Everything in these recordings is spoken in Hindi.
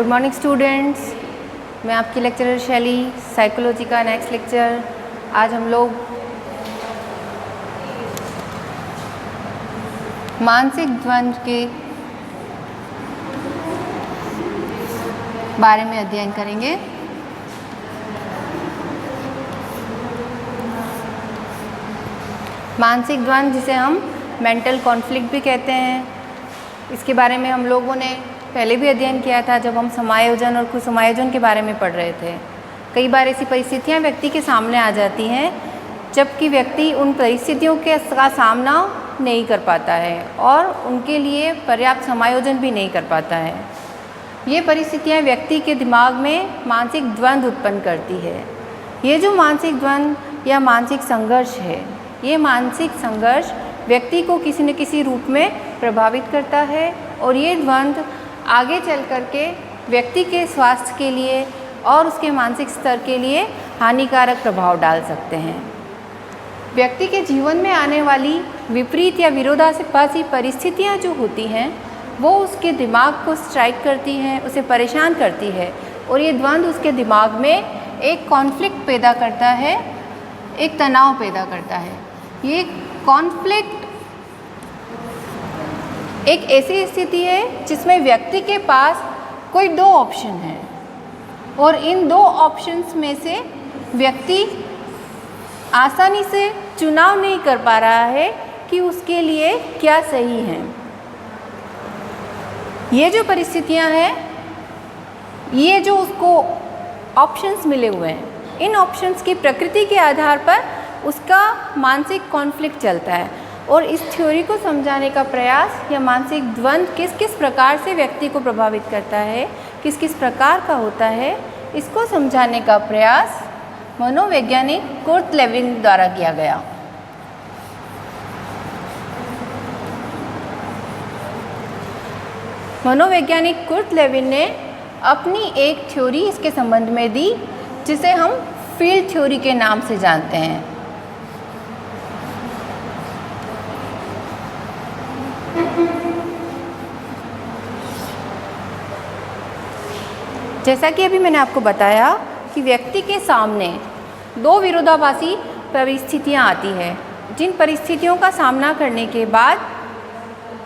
गुड मॉर्निंग स्टूडेंट्स, मैं आपकी लेक्चरर शैली, साइकोलॉजी का नेक्स्ट लेक्चर। आज हम लोग मानसिक द्वंद्व के बारे में अध्ययन करेंगे। मानसिक द्वंद्व जिसे हम मेंटल कॉन्फ्लिक्ट भी कहते हैं, इसके बारे में हम लोगों ने पहले भी अध्ययन किया था जब हम समायोजन और कुसमायोजन के बारे में पढ़ रहे थे। कई बार ऐसी परिस्थितियां व्यक्ति के सामने आ जाती हैं जबकि व्यक्ति उन परिस्थितियों का सामना नहीं कर पाता है और उनके लिए पर्याप्त समायोजन भी नहीं कर पाता है। ये परिस्थितियां व्यक्ति के दिमाग में मानसिक द्वंद्व उत्पन्न करती है। ये जो मानसिक द्वंद्व या मानसिक संघर्ष है, ये मानसिक संघर्ष व्यक्ति को किसी न किसी रूप में प्रभावित करता है और ये द्वंद्व आगे चल कर के व्यक्ति के स्वास्थ्य के लिए और उसके मानसिक स्तर के लिए हानिकारक प्रभाव डाल सकते हैं। व्यक्ति के जीवन में आने वाली विपरीत या विरोधाभासी परिस्थितियां जो होती हैं वो उसके दिमाग को स्ट्राइक करती हैं, उसे परेशान करती है और ये द्वंद्व उसके दिमाग में एक कॉन्फ्लिक्ट पैदा करता है, एक तनाव पैदा करता है। ये कॉन्फ्लिक्ट एक ऐसी स्थिति है जिसमें व्यक्ति के पास कोई दो ऑप्शन है और इन दो ऑप्शंस में से व्यक्ति आसानी से चुनाव नहीं कर पा रहा है कि उसके लिए क्या सही है। ये जो परिस्थितियां हैं, ये जो उसको ऑप्शंस मिले हुए हैं, इन ऑप्शंस की प्रकृति के आधार पर उसका मानसिक कॉन्फ्लिक्ट चलता है और इस थ्योरी को समझाने का प्रयास या मानसिक द्वंद्व किस किस प्रकार से व्यक्ति को प्रभावित करता है, किस किस प्रकार का होता है, इसको समझाने का प्रयास मनोवैज्ञानिक कुर्ट लेविन द्वारा किया गया। मनोवैज्ञानिक कुर्ट लेविन ने अपनी एक थ्योरी इसके संबंध में दी जिसे हम फील्ड थ्योरी के नाम से जानते हैं। जैसा कि अभी मैंने आपको बताया कि व्यक्ति के सामने दो विरोधाभासी परिस्थितियां आती हैं, जिन परिस्थितियों का सामना करने के बाद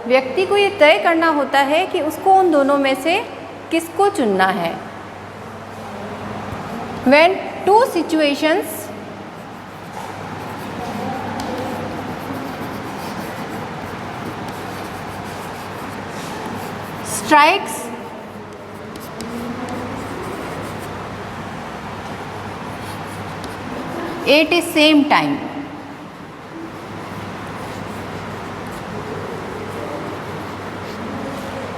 व्यक्ति को ये तय करना होता है कि उसको उन दोनों में से किसको चुनना है। When two situations strikes at the same time,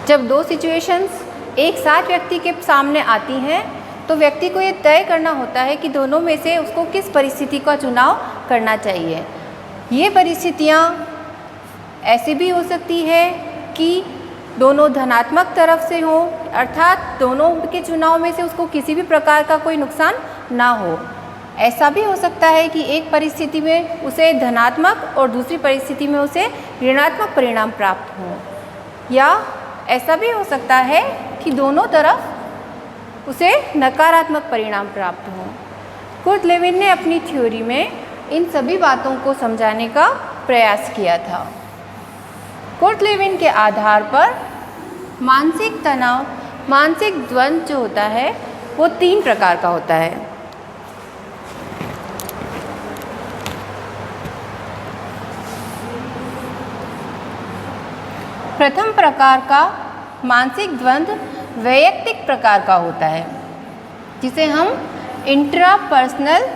जब दो सिचुएशंस एक साथ व्यक्ति के सामने आती हैं तो व्यक्ति को ये तय करना होता है कि दोनों में से उसको किस परिस्थिति का चुनाव करना चाहिए। ये परिस्थितियाँ ऐसी भी हो सकती है कि दोनों धनात्मक तरफ से हों, अर्थात दोनों के चुनाव में से उसको किसी भी प्रकार का कोई नुकसान ना हो। ऐसा भी हो सकता है कि एक परिस्थिति में उसे धनात्मक और दूसरी परिस्थिति में उसे ऋणात्मक परिणाम प्राप्त हो, या ऐसा भी हो सकता है कि दोनों तरफ उसे नकारात्मक परिणाम प्राप्त हो। कुर्ट लेविन ने अपनी थ्योरी में इन सभी बातों को समझाने का प्रयास किया था। कुर्ट लेविन के आधार पर मानसिक तनाव, मानसिक द्वंद्व जो होता है वो तीन प्रकार का होता है। प्रथम प्रकार का मानसिक द्वंद्व वैयक्तिक प्रकार का होता है, जिसे हम इंट्रापर्सनल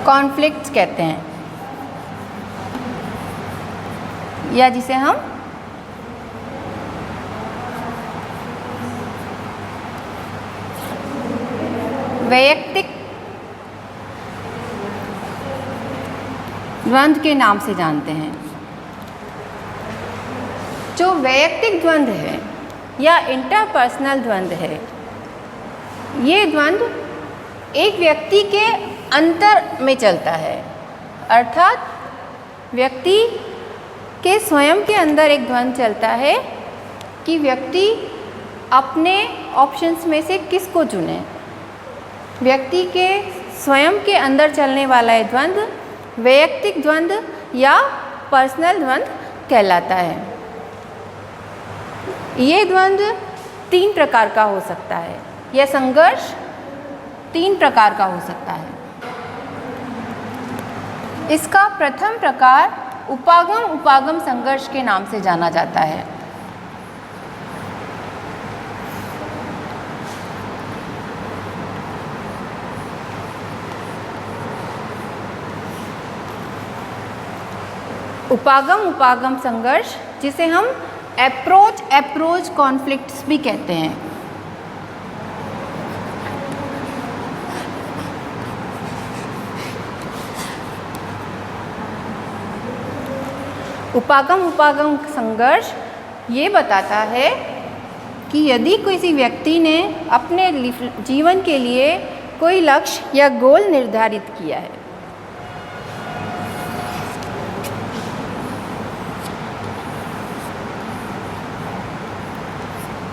कॉन्फ्लिक्ट्स कहते हैं, या जिसे हम वैयक्तिक द्वंद्व के नाम से जानते हैं। जो वैयक्तिक द्वंद्व है या इंटरपर्सनल द्वंद्व है, ये द्वंद्व एक व्यक्ति के अंतर में चलता है, अर्थात व्यक्ति के स्वयं के अंदर एक द्वंद्व चलता है कि व्यक्ति अपने ऑप्शंस में से किसको चुने। व्यक्ति के स्वयं के अंदर चलने वाला है द्वंद्व वैयक्तिक द्वंद्व या पर्सनल द्वंद्व कहलाता है। ये द्वंद्व 3 प्रकार का हो सकता है। यह संघर्ष 3 प्रकार का हो सकता है। इसका प्रथम प्रकार उपागम संघर्ष के नाम से जाना जाता है। उपागम संघर्ष, जिसे हम अप्रोच कॉन्फ्लिक्ट्स भी कहते हैं। उपागम संघर्ष ये बताता है कि यदि किसी व्यक्ति ने अपने जीवन के लिए कोई लक्ष्य या गोल निर्धारित किया है,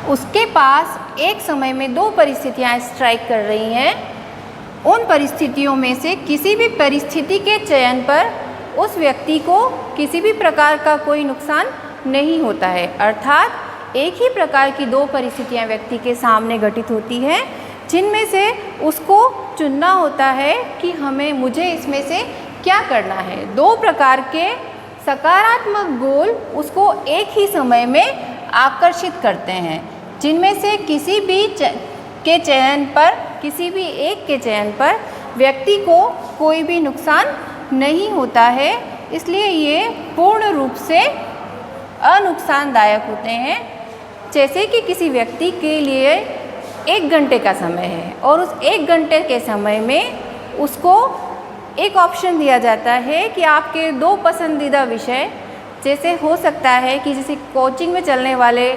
उसके पास एक समय में 2 परिस्थितियां स्ट्राइक कर रही हैं। उन परिस्थितियों में से किसी भी परिस्थिति के चयन पर उस व्यक्ति को किसी भी प्रकार का कोई नुकसान नहीं होता है। अर्थात एक ही प्रकार की 2 परिस्थितियां व्यक्ति के सामने घटित होती हैं, जिनमें से उसको चुनना होता है कि मुझे इसमें से क्या करना है। 2 प्रकार के सकारात्मक गोल उसको एक ही समय में आकर्षित करते हैं, जिनमें से किसी भी किसी भी एक के चयन पर व्यक्ति को कोई भी नुकसान नहीं होता है। इसलिए ये पूर्ण रूप से अनुकसानदायक होते हैं। जैसे कि किसी व्यक्ति के लिए 1 घंटे का समय है और उस 1 घंटे के समय में उसको एक ऑप्शन दिया जाता है कि आपके 2 पसंदीदा विषय, जैसे हो सकता है कि जैसे कोचिंग में चलने वाले,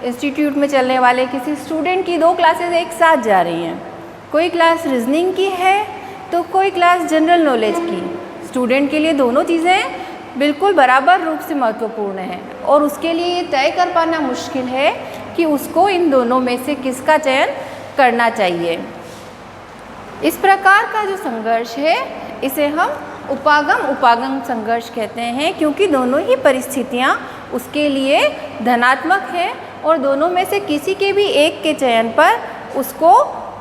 इंस्टीट्यूट में चलने वाले किसी स्टूडेंट की 2 क्लासेस एक साथ जा रही हैं। कोई क्लास रीजनिंग की है तो कोई क्लास जनरल नॉलेज की। स्टूडेंट के लिए दोनों चीज़ें बिल्कुल बराबर रूप से महत्वपूर्ण हैं और उसके लिए ये तय कर पाना मुश्किल है कि उसको इन दोनों में से किसका चयन करना चाहिए। इस प्रकार का जो संघर्ष है इसे हम उपागम संघर्ष कहते हैं, क्योंकि दोनों ही परिस्थितियाँ उसके लिए धनात्मक है और दोनों में से किसी के भी एक के चयन पर उसको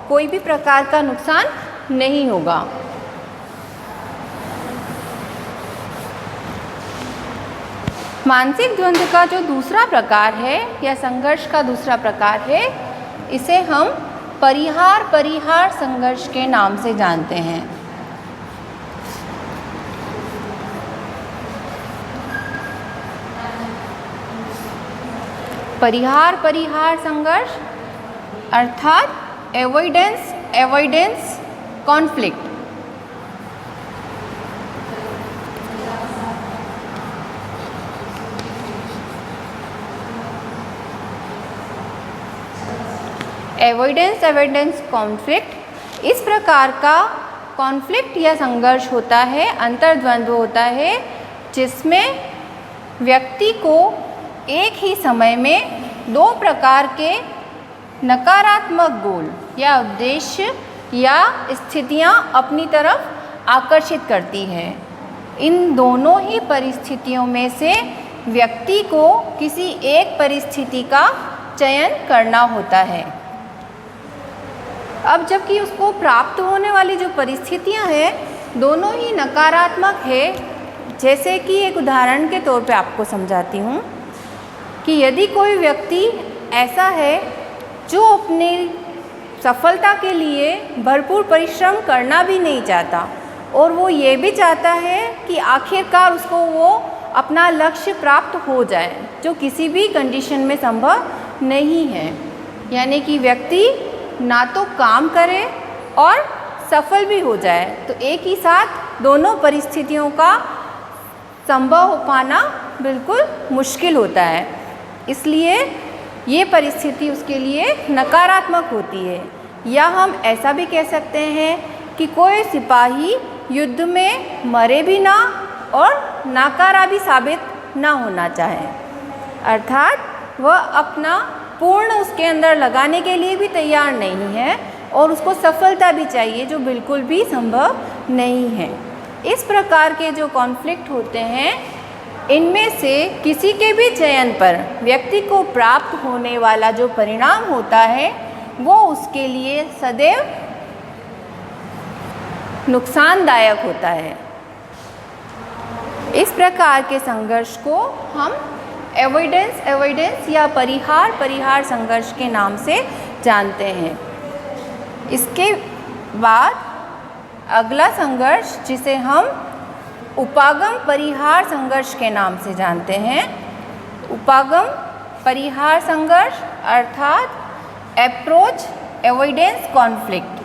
कोई भी प्रकार का नुकसान नहीं होगा। मानसिक द्वंद्व का जो दूसरा प्रकार है या संघर्ष का दूसरा प्रकार है, इसे हम परिहार संघर्ष के नाम से जानते हैं। परिहार संघर्ष अर्थात एवॉइडेंस कॉन्फ्लिक्ट। एवॉइडेंस कॉन्फ्लिक्ट इस प्रकार का कॉन्फ्लिक्ट या संघर्ष होता है, अंतर्द्वंद्व होता है, जिसमें व्यक्ति को एक ही समय में 2 प्रकार के नकारात्मक गोल या उद्देश्य या स्थितियां अपनी तरफ आकर्षित करती है। इन दोनों ही परिस्थितियों में से व्यक्ति को किसी एक परिस्थिति का चयन करना होता है। अब जबकि उसको प्राप्त होने वाली जो परिस्थितियां हैं दोनों ही नकारात्मक है। जैसे कि एक उदाहरण के तौर पे आपको समझाती हूँ कि यदि कोई व्यक्ति ऐसा है जो अपनी सफलता के लिए भरपूर परिश्रम करना भी नहीं चाहता और वो ये भी चाहता है कि आखिरकार उसको वो अपना लक्ष्य प्राप्त हो जाए, जो किसी भी कंडीशन में संभव नहीं है। यानी कि व्यक्ति ना तो काम करे और सफल भी हो जाए, तो एक ही साथ दोनों परिस्थितियों का संभव हो पाना बिल्कुल मुश्किल होता है। इसलिए ये परिस्थिति उसके लिए नकारात्मक होती है। या हम ऐसा भी कह सकते हैं कि कोई सिपाही युद्ध में मरे भी ना और नाकारा भी साबित ना होना चाहे, अर्थात वह अपना पूर्ण उसके अंदर लगाने के लिए भी तैयार नहीं है और उसको सफलता भी चाहिए, जो बिल्कुल भी संभव नहीं है। इस प्रकार के जो कॉन्फ्लिक्ट होते हैं, इनमें से किसी के भी चयन पर व्यक्ति को प्राप्त होने वाला जो परिणाम होता है वो उसके लिए सदैव नुकसानदायक होता है। इस प्रकार के संघर्ष को हम एवॉइडेंस या परिहार संघर्ष के नाम से जानते हैं। इसके बाद अगला संघर्ष, जिसे हम उपागम परिहार संघर्ष के नाम से जानते हैं। उपागम परिहार संघर्ष अर्थात अप्रोच एवॉइडेंस कॉन्फ्लिक्ट।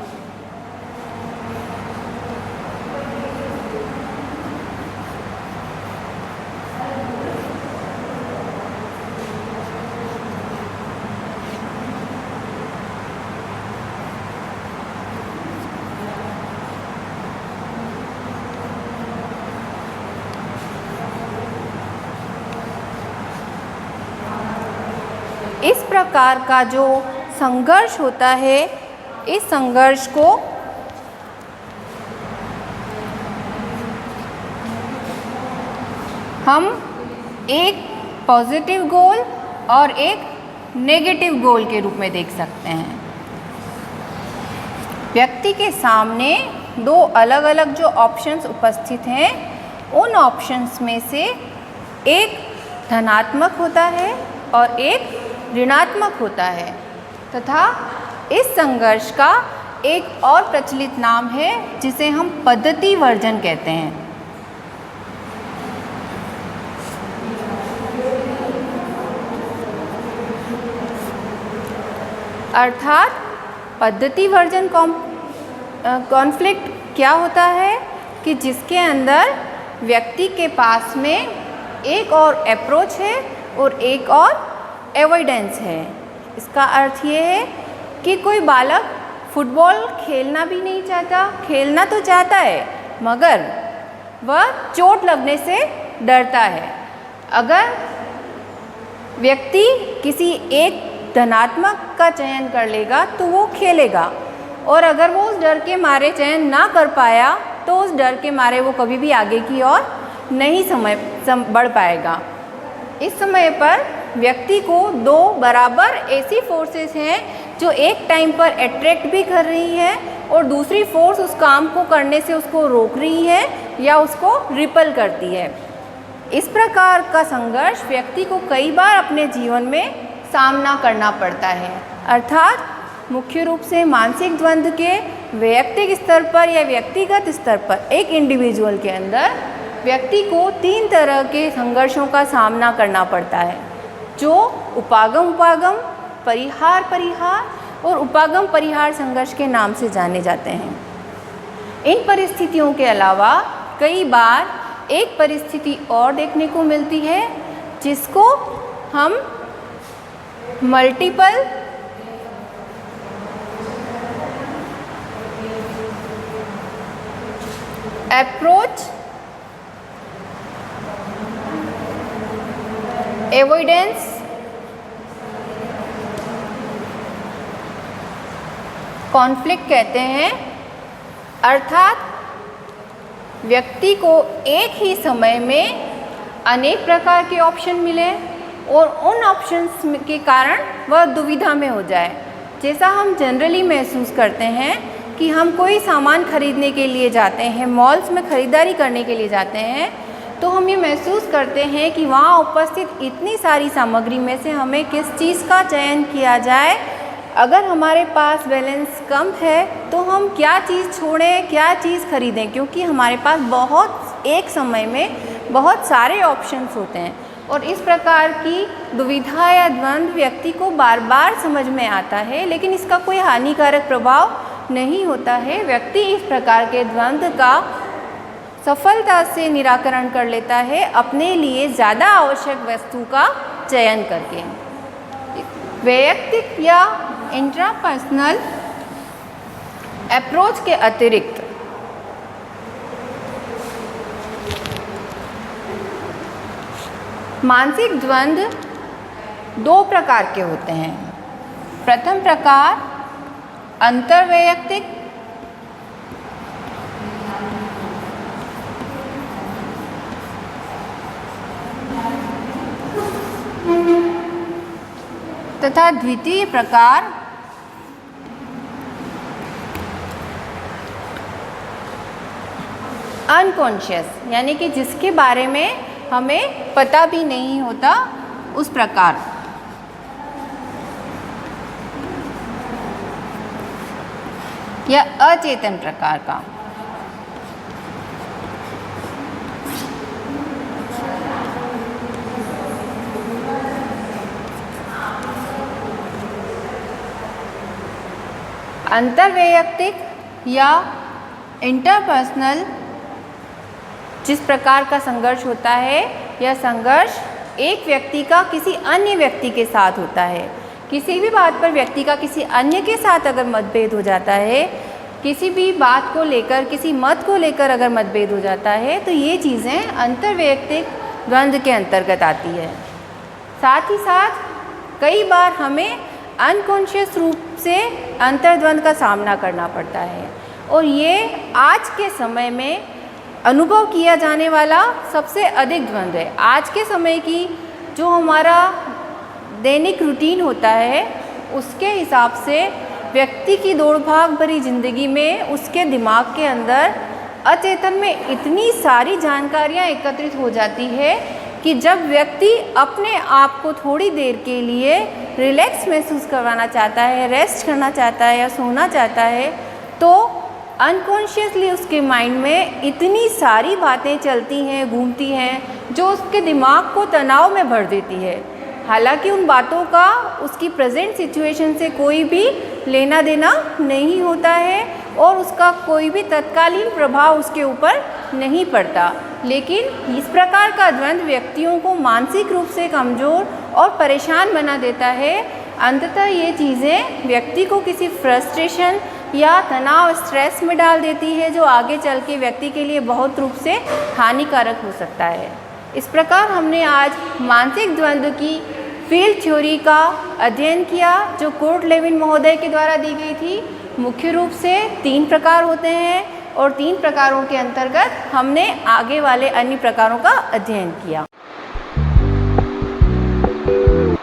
इस प्रकार का जो संघर्ष होता है, इस संघर्ष को हम एक पॉजिटिव गोल और एक नेगेटिव गोल के रूप में देख सकते हैं। व्यक्ति के सामने दो अलग अलग जो ऑप्शंस उपस्थित हैं, उन ऑप्शंस में से एक धनात्मक होता है और एक ऋणात्मक होता है, तथा इस संघर्ष का एक और प्रचलित नाम है जिसे हम पद्धति वर्जन कहते हैं। अर्थात पद्धति वर्जन कॉन्फ्लिक्ट क्या होता है कि जिसके अंदर व्यक्ति के पास में एक और अप्रोच है और एक और एवॉइडेंस है। इसका अर्थ ये है कि कोई बालक फुटबॉल खेलना भी नहीं चाहता, खेलना तो चाहता है मगर वह चोट लगने से डरता है। अगर व्यक्ति किसी एक धनात्मक का चयन कर लेगा तो वो खेलेगा, और अगर वो उस डर के मारे चयन ना कर पाया तो उस डर के मारे वो कभी भी आगे की ओर नहीं बढ़ पाएगा। इस समय पर व्यक्ति को दो बराबर ऐसी फोर्सेस हैं जो एक टाइम पर अट्रैक्ट भी कर रही है और दूसरी फोर्स उस काम को करने से उसको रोक रही है या उसको रिपल करती है। इस प्रकार का संघर्ष व्यक्ति को कई बार अपने जीवन में सामना करना पड़ता है। अर्थात मुख्य रूप से मानसिक द्वंद्व के वैयक्तिक स्तर पर या व्यक्तिगत स्तर पर एक इंडिविजुअल के अंदर व्यक्ति को तीन तरह के संघर्षों का सामना करना पड़ता है, जो उपागम परिहार और उपागम परिहार संघर्ष के नाम से जाने जाते हैं। इन परिस्थितियों के अलावा कई बार एक परिस्थिति और देखने को मिलती है जिसको हम मल्टीपल अप्रोच एवॉइडेंस कॉन्फ्लिक्ट कहते हैं। अर्थात व्यक्ति को एक ही समय में अनेक प्रकार के ऑप्शन मिले और उन ऑप्शंस के कारण वह दुविधा में हो जाए। जैसा हम जनरली महसूस करते हैं कि हम कोई सामान खरीदने के लिए जाते हैं, मॉल्स में ख़रीदारी करने के लिए जाते हैं, तो हम ये महसूस करते हैं कि वहाँ उपस्थित इतनी सारी सामग्री में से हमें किस चीज़ का चयन किया जाए। अगर हमारे पास बैलेंस कम है तो हम क्या चीज़ छोड़ें, क्या चीज़ खरीदें, क्योंकि हमारे पास एक समय में बहुत सारे ऑप्शंस होते हैं। और इस प्रकार की दुविधा या द्वंद्व व्यक्ति को बार बार समझ में आता है, लेकिन इसका कोई हानिकारक प्रभाव नहीं होता है। व्यक्ति इस प्रकार के द्वंद्व का सफलता से निराकरण कर लेता है अपने लिए ज़्यादा आवश्यक वस्तु का चयन करके। वैयक्तिक या इंट्रापर्सनल अप्रोच के अतिरिक्त मानसिक द्वंद्व दो प्रकार के होते हैं। प्रथम प्रकार अंतर्वैयक्तिक तथा द्वितीय प्रकार अनकॉन्शियस, यानी कि जिसके बारे में हमें पता भी नहीं होता, उस प्रकार। या अचेतन प्रकार का। अंतर्वैयक्तिक या इंटरपर्सनल जिस प्रकार का संघर्ष होता है, यह संघर्ष एक व्यक्ति का किसी अन्य व्यक्ति के साथ होता है। किसी भी बात पर व्यक्ति का किसी अन्य के साथ अगर मतभेद हो जाता है, किसी भी बात को लेकर, किसी मत को लेकर अगर मतभेद हो जाता है, तो ये चीज़ें अंतर्वैयक्तिक द्वंद्व के अंतर्गत आती है। साथ ही साथ कई बार हमें अनकॉन्शियस रूप से अंतर्द्वंद का सामना करना पड़ता है, और ये आज के समय में अनुभव किया जाने वाला सबसे अधिक द्वंद्व है। आज के समय की जो हमारा दैनिक रूटीन होता है, उसके हिसाब से व्यक्ति की दौड़ भाग भरी ज़िंदगी में उसके दिमाग के अंदर अचेतन में इतनी सारी जानकारियाँ एकत्रित हो जाती है कि जब व्यक्ति अपने आप को थोड़ी देर के लिए रिलैक्स महसूस करवाना चाहता है, रेस्ट करना चाहता है या सोना चाहता है, तो अनकॉन्शियसली उसके माइंड में इतनी सारी बातें चलती हैं, घूमती हैं, जो उसके दिमाग को तनाव में भर देती है। हालांकि उन बातों का उसकी प्रेजेंट सिचुएशन से कोई भी लेना देना नहीं होता है और उसका कोई भी तत्कालीन प्रभाव उसके ऊपर नहीं पड़ता, लेकिन इस प्रकार का द्वंद्व व्यक्तियों को मानसिक रूप से कमज़ोर और परेशान बना देता है। अंततः ये चीज़ें व्यक्ति को किसी फ्रस्ट्रेशन या तनाव, स्ट्रेस में डाल देती है, जो आगे चल के व्यक्ति के लिए बहुत रूप से हानिकारक हो सकता है। इस प्रकार हमने आज मानसिक द्वंद्व की फील्ड थ्योरी का अध्ययन किया, जो कुर्ट लेविन महोदय के द्वारा दी गई थी। मुख्य रूप से 3 प्रकार होते हैं, और 3 प्रकारों के अंतर्गत हमने आगे वाले अन्य प्रकारों का अध्ययन किया।